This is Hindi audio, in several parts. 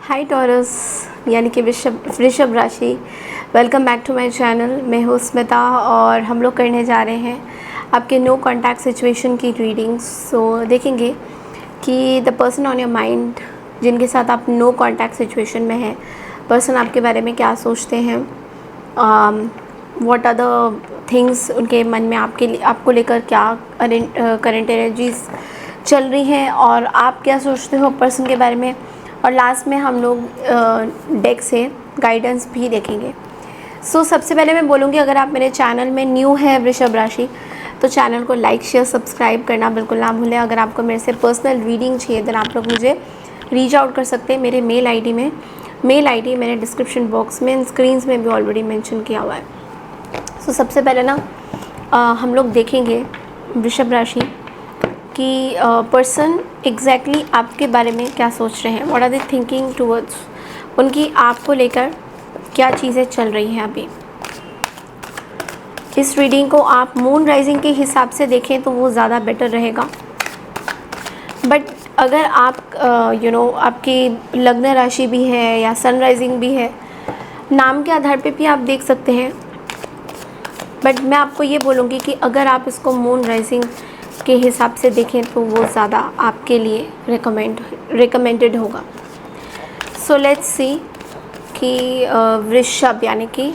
हाय टॉरस यानी कि वृषभ राशि। Welcome back to my channel. मैं हूँ स्मिता और हम लोग करने जा रहे हैं आपके नो कॉन्टैक्ट सिचुएशन की रीडिंग्स। सो देखेंगे कि the person on your mind जिनके साथ आप नो कॉन्टैक्ट सिचुएशन में हैं, पर्सन आपके बारे में क्या सोचते हैं, व्हाट आर द थिंग्स उनके मन में आपको लेकर क्या करंट एनर्जीज चल रही हैं और आप क्या सोचते हो पर्सन के बारे में। और लास्ट में हम लोग डेक से गाइडेंस भी देखेंगे। सो सबसे पहले मैं बोलूँगी, अगर आप मेरे चैनल में न्यू है वृषभ राशि, तो चैनल को लाइक शेयर सब्सक्राइब करना बिल्कुल ना भूलें। अगर आपको मेरे से पर्सनल रीडिंग चाहिए तो आप लोग मुझे रीच आउट कर सकते हैं मेरे मेल आईडी में। मेल आईडी मैंने डिस्क्रिप्शन बॉक्स में, स्क्रीन्स में भी ऑलरेडी मेंशन किया हुआ है। सो सबसे पहले ना हम लोग देखेंगे वृषभ राशि कि पर्सन एग्जैक्टली आपके बारे में क्या सोच रहे हैं, what are they thinking towards, उनकी आपको लेकर क्या चीज़ें चल रही हैं अभी। इस रीडिंग को आप मून राइजिंग के हिसाब से देखें तो वो ज़्यादा बेटर रहेगा। बट अगर आप आपकी लग्न राशि भी है या सन राइजिंग भी है, नाम के आधार पे भी आप देख सकते हैं। बट मैं आपको ये बोलूँगी कि अगर आप इसको मून राइजिंग के हिसाब से देखें तो वो ज़्यादा आपके लिए रिकमेंडेड होगा। सो लेट्स सी कि वृषभ यानी कि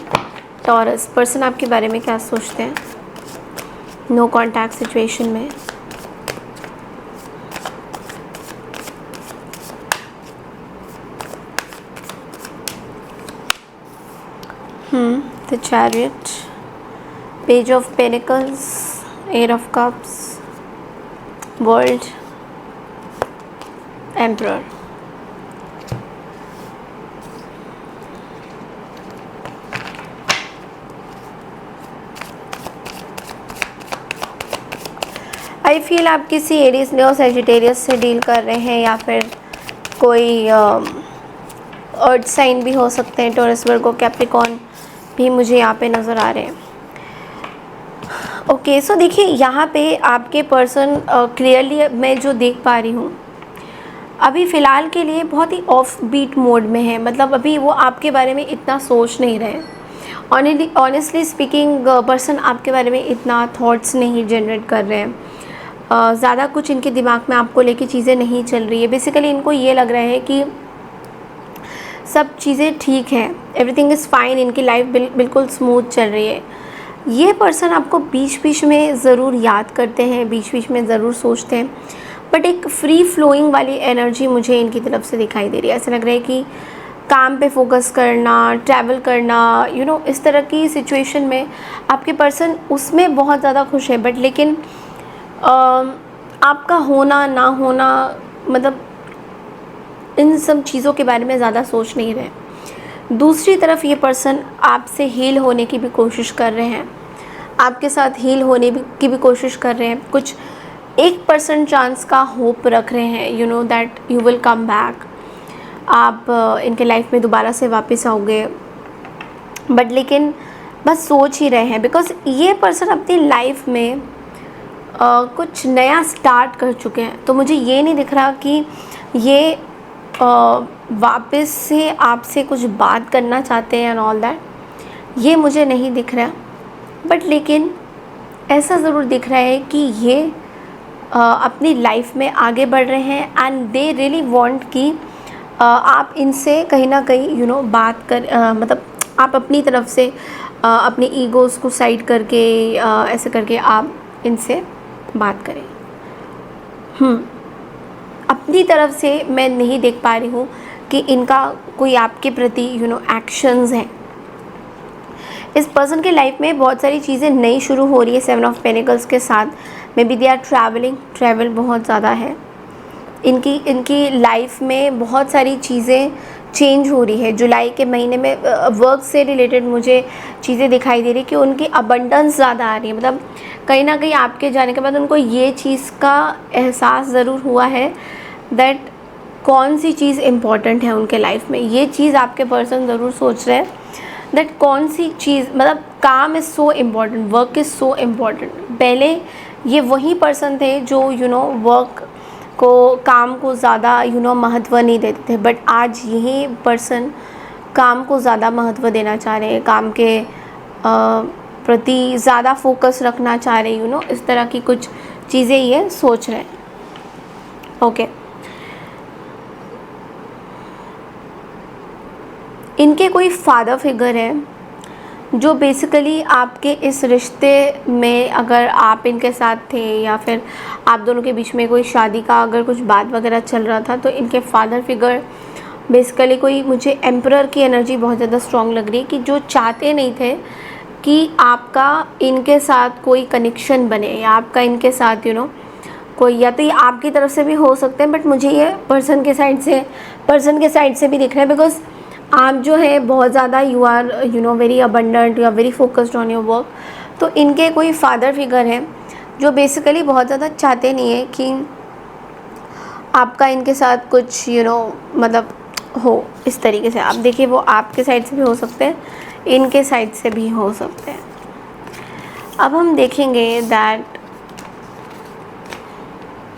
टॉरस पर्सन आपके बारे में क्या सोचते हैं नो कॉन्टैक्ट सिचुएशन में। The chariot, page of pentacles, eight of cups, world, emperor. I feel आप किसी एरीज लियो सैजिटेरियस से डील कर रहे हैं या फिर कोई अर्थ साइन भी हो सकते हैं। टॉरस, वर्गो, कैप्रिकॉर्न भी मुझे यहाँ पे नज़र आ रहे हैं। ओके, सो देखिए यहाँ पे आपके पर्सन क्लियरली मैं जो देख पा रही हूँ अभी फ़िलहाल के लिए बहुत ही ऑफ बीट मोड में है। मतलब अभी वो आपके बारे में इतना सोच नहीं रहे। ऑनेस्टली स्पीकिंग पर्सन आपके बारे में इतना थॉट्स नहीं जनरेट कर रहे हैं। ज़्यादा कुछ इनके दिमाग में आपको लेके चीज़ें नहीं चल रही है। बेसिकली इनको ये लग रहा है कि सब चीज़ें ठीक हैं, एवरीथिंग इज़ फाइन, इनकी लाइफ बिल्कुल स्मूथ चल रही है। ये पर्सन आपको बीच बीच में ज़रूर याद करते हैं, बीच बीच में ज़रूर सोचते हैं, बट एक फ्री फ्लोइंग वाली एनर्जी मुझे इनकी तरफ से दिखाई दे रही है। ऐसा लग रहा है कि काम पे फोकस करना, ट्रैवल करना, इस तरह की सिचुएशन में आपके पर्सन उसमें बहुत ज़्यादा खुश है। बट लेकिन आपका होना ना होना, मतलब इन सब चीज़ों के बारे में ज़्यादा सोच नहीं रहे। दूसरी तरफ ये पर्सन आपसे हील होने की भी कोशिश कर रहे हैं, आपके साथ हील होने की भी कोशिश कर रहे हैं। कुछ 1% चांस का होप रख रहे हैं, that you will come back, आप इनके लाइफ में दोबारा से वापस आओगे। बट लेकिन बस सोच ही रहे हैं, बिकॉज ये पर्सन अपनी लाइफ में कुछ नया स्टार्ट कर चुके हैं। तो मुझे ये नहीं दिख रहा कि ये वापस से आपसे कुछ बात करना चाहते हैं एंड ऑल दैट, ये मुझे नहीं दिख रहा। बट लेकिन ऐसा ज़रूर दिख रहा है कि ये अपनी लाइफ में आगे बढ़ रहे हैं एंड दे रियली वांट कि आप इनसे कहीं ना कहीं बात कर, मतलब आप अपनी तरफ से अपने ईगोज़ को साइड करके ऐसे करके आप इनसे बात करें। अपनी तरफ से मैं नहीं देख पा रही हूँ कि इनका कोई आपके प्रति एक्शंस हैं। इस पर्सन के लाइफ में बहुत सारी चीज़ें नई शुरू हो रही है 7 ऑफ पेनिकल्स के साथ। Maybe they are travel बहुत ज़्यादा है इनकी लाइफ में। बहुत सारी चीज़ें चेंज हो रही है। जुलाई के महीने में वर्क से रिलेटेड मुझे चीज़ें दिखाई दे रही कि उनकी अबंडेंस ज़्यादा आ रही है। मतलब कहीं ना कहीं आपके जाने के बाद उनको ये चीज़ का एहसास ज़रूर हुआ है दैट कौन सी चीज़ इम्पॉर्टेंट है उनके लाइफ में। ये चीज़ आपके पर्सन ज़रूर सोच रहे हैं दैट कौन सी चीज़, मतलब काम is so important, work is so important. पहले ये वही पर्सन थे जो वर्क काम को ज़्यादा महत्व नहीं देते थे, बट आज यही पर्सन काम को ज़्यादा महत्व देना चाह रहे हैं, काम के प्रति ज़्यादा फोकस रखना चाह रहे हैं, इस तरह की कुछ चीज़ें ये सोच रहे हैं। ओके, इनके कोई फादर फिगर है जो बेसिकली आपके इस रिश्ते में, अगर आप इनके साथ थे या फिर आप दोनों के बीच में कोई शादी का अगर कुछ बात वगैरह चल रहा था, तो इनके फादर फिगर बेसिकली कोई, मुझे एम्परर की एनर्जी बहुत ज़्यादा स्ट्रॉन्ग लग रही है, कि जो चाहते नहीं थे कि आपका इनके साथ कोई कनेक्शन बने, या आपका इनके साथ कोई, या तो ये आपकी तरफ से भी हो सकते हैं, बट मुझे ये पर्सन के साइड से भी दिख रहा है, बिकॉज आप जो है बहुत ज़्यादा you are very abundant, you are very focused on your work. तो इनके कोई फादर फिगर है जो बेसिकली बहुत ज़्यादा चाहते नहीं है कि आपका इनके साथ कुछ मतलब हो इस तरीके से। आप देखिए, वो आपके साइड से भी हो सकते हैं, इनके साइड से भी हो सकते हैं। अब हम देखेंगे दैट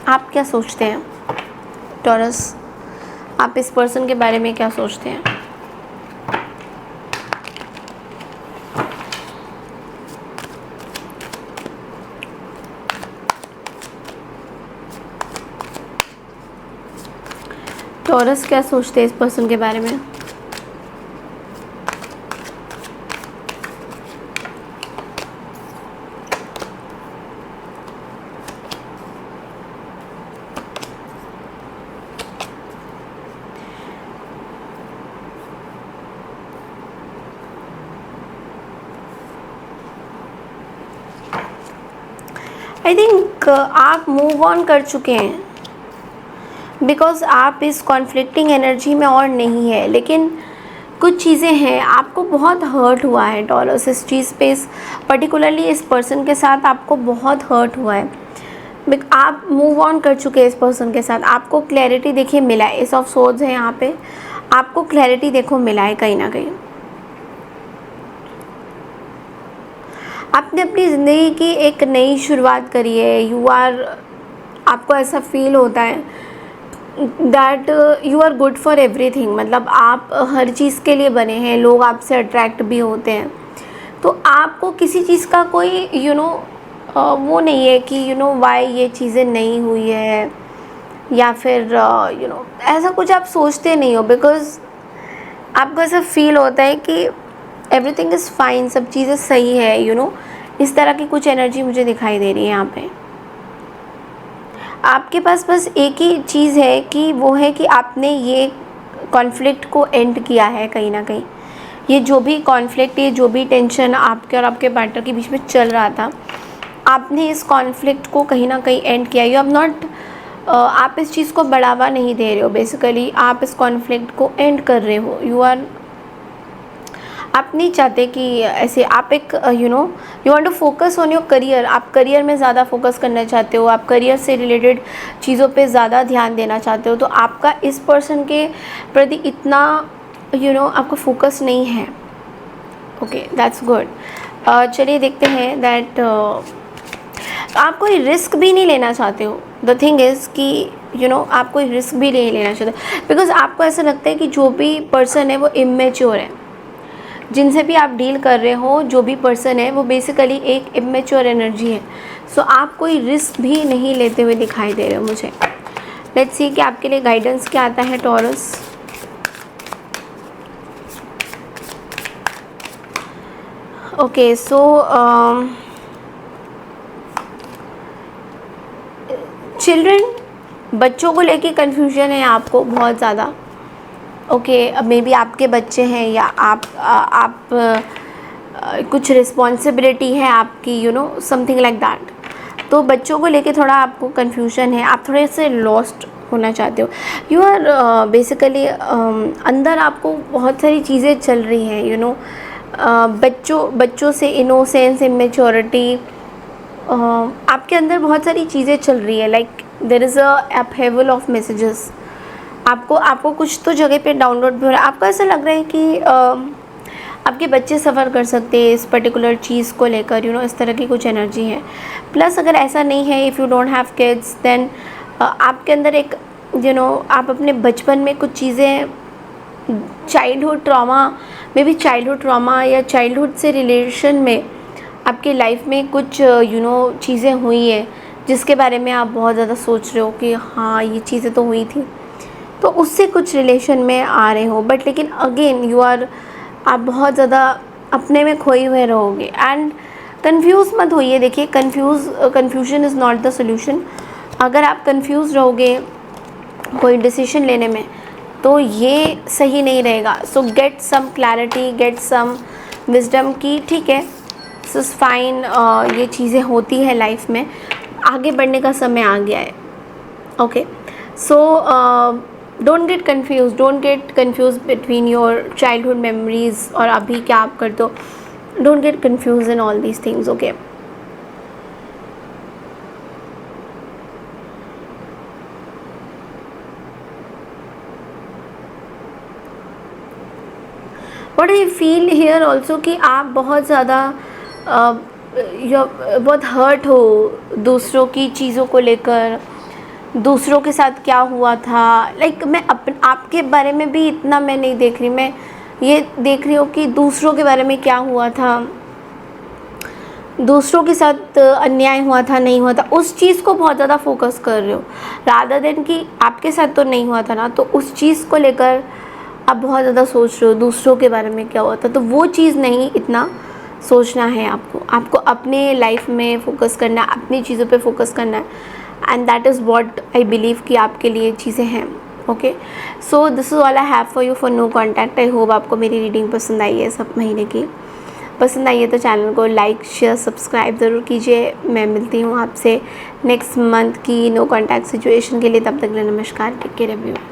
आप क्या सोचते हैं टॉरस, आप इस पर्सन के बारे में क्या सोचते हैं। टॉरस क्या सोचते हैं इस पर्सन के बारे में। आई थिंक आप मूव ऑन कर चुके हैं, बिकॉज़ आप इस कॉन्फ्लिक्टिंग एनर्जी में और नहीं है, लेकिन कुछ चीज़ें हैं, आपको बहुत हर्ट हुआ है टॉरस इस चीज़ पे, इस पर्टिकुलरली इस पर्सन के साथ आपको बहुत हर्ट हुआ है। आप मूव ऑन कर चुके हैं इस पर्सन के साथ, आपको क्लैरिटी देखिए मिला है, एस ऑफ सोर्ड्स है यहाँ पे, आपको क्लैरिटी देखो मिला है कहीं ना कहीं। आपने अपनी ज़िंदगी की एक नई शुरुआत करी है, आपको ऐसा फील होता है that you are good for everything, मतलब आप हर चीज़ के लिए बने हैं, लोग आपसे अट्रैक्ट भी होते हैं, तो आपको किसी चीज़ का कोई वो नहीं है कि वाई ये चीज़ें नहीं हुई है, या फिर ऐसा कुछ आप सोचते नहीं हो, बिकॉज आपको ऐसा फील होता है कि एवरीथिंग इज़ फाइन, सब चीज़ें सही है, इस तरह की कुछ एनर्जी मुझे दिखाई दे रही है यहाँ पे। आपके पास बस एक ही चीज़ है कि वो है कि आपने ये कॉन्फ्लिक्ट को एंड किया है कहीं ना कहीं। ये जो भी कॉन्फ्लिक्ट, ये जो भी टेंशन आपके और आपके पार्टनर के बीच में चल रहा था, आपने इस कॉन्फ्लिक्ट को कहीं ना कहीं एंड किया। यू हैव नॉट, आप इस चीज़ को बढ़ावा नहीं दे रहे हो, बेसिकली आप इस कॉन्फ्लिक्ट को एंड कर रहे हो। आप नहीं चाहते कि ऐसे आप एक you want to focus on your career, आप करियर में ज़्यादा फोकस करना चाहते हो, आप करियर से रिलेटेड चीज़ों पे ज़्यादा ध्यान देना चाहते हो, तो आपका इस पर्सन के प्रति इतना आपका फोकस नहीं है। Okay, that's good. चलिए देखते हैं दैट आप कोई रिस्क भी नहीं लेना चाहते हो। द थिंग इज़ कि आप कोई रिस्क भी नहीं लेना चाहते, बिकॉज आपको ऐसा लगता है कि जो भी पर्सन है वो इमेच्योर है, जिनसे भी आप डील कर रहे हो, जो भी पर्सन है वो बेसिकली एक इमेच्योर एनर्जी है। सो आप कोई रिस्क भी नहीं लेते हुए दिखाई दे रहे हो मुझे। लेट्स सी कि आपके लिए गाइडेंस क्या आता है टॉरस। ओके, सो चिल्ड्रन, बच्चों को लेके कन्फ्यूजन है आपको बहुत ज़्यादा। ओके, मे बी आपके बच्चे हैं, या आप कुछ रिस्पॉन्सिबिलिटी है आपकी, समथिंग लाइक दैट। तो बच्चों को लेके थोड़ा आपको कन्फ्यूजन है, आप थोड़े से लॉस्ट होना चाहते हो। यू आर बेसिकली अंदर आपको बहुत सारी चीज़ें चल रही हैं, बच्चों से इनोसेंस, इमेच्योरिटी, आपके अंदर बहुत सारी चीज़ें चल रही है। Like there is a upheaval of messages. आपको कुछ तो जगह पे डाउनलोड भी हो रहा है। आपको ऐसा लग रहा है कि आपके बच्चे सफ़र कर सकते हैं इस पर्टिकुलर चीज़ को लेकर, इस तरह की कुछ एनर्जी है। प्लस अगर ऐसा नहीं है, if you don't have kids, then आपके अंदर एक आप अपने बचपन में कुछ चीज़ें, childhood trauma, maybe childhood trauma या चाइल्डहुड से रिलेशन में आपकी लाइफ में कुछ चीज़ें हुई हैं जिसके बारे में आप बहुत ज़्यादा सोच रहे हो कि हाँ ये चीज़ें तो हुई थी, तो उससे कुछ रिलेशन में आ रहे हो, बट लेकिन अगेन आप बहुत ज़्यादा अपने में खोए हुए रहोगे। एंड कंफ्यूज मत होइए। देखिए, confusion is not the solution. अगर आप कंफ्यूज रहोगे कोई डिसीजन लेने में तो ये सही नहीं रहेगा। So get some clarity, get some wisdom की ठीक है, दिस इज़ फाइन, ये चीज़ें होती है लाइफ में, आगे बढ़ने का समय आ गया है। Okay, so don't get confuse between your childhood memories और अभी क्या आप करते हो। Don't get confuse in all these things. Okay, what I feel here also कि आप बहुत ज़्यादा बहुत हर्ट हो दूसरों की चीज़ों को लेकर, दूसरों के साथ क्या हुआ था। मैं आपके बारे में भी इतना मैं नहीं देख रही, मैं ये देख रही हूँ कि दूसरों के बारे में क्या हुआ था, दूसरों के साथ अन्याय हुआ था, नहीं हुआ था, उस चीज़ को बहुत ज़्यादा फोकस कर रहे हो रादर देन कि आपके साथ तो नहीं हुआ था ना, तो उस चीज़ को लेकर आप बहुत ज़्यादा सोच रहे हो दूसरों के बारे में क्या हुआ था। तो वो चीज़ नहीं इतना सोचना है आपको अपने लाइफ में फोकस करना है, अपनी चीज़ों पे फोकस करना है। And that is what I believe कि आपके लिए चीज़ें हैं। Okay, so this is all I have for you for no contact. I hope आपको मेरी रीडिंग पसंद आई है, सब महीने की पसंद आई है तो चैनल को लाइक शेयर सब्सक्राइब ज़रूर कीजिए। मैं मिलती हूँ आपसे नेक्स्ट मंथ की नो कॉन्टैक्ट सिचुएशन के लिए। तब तक के लिए नमस्कार, टेक केयर एवरीवन।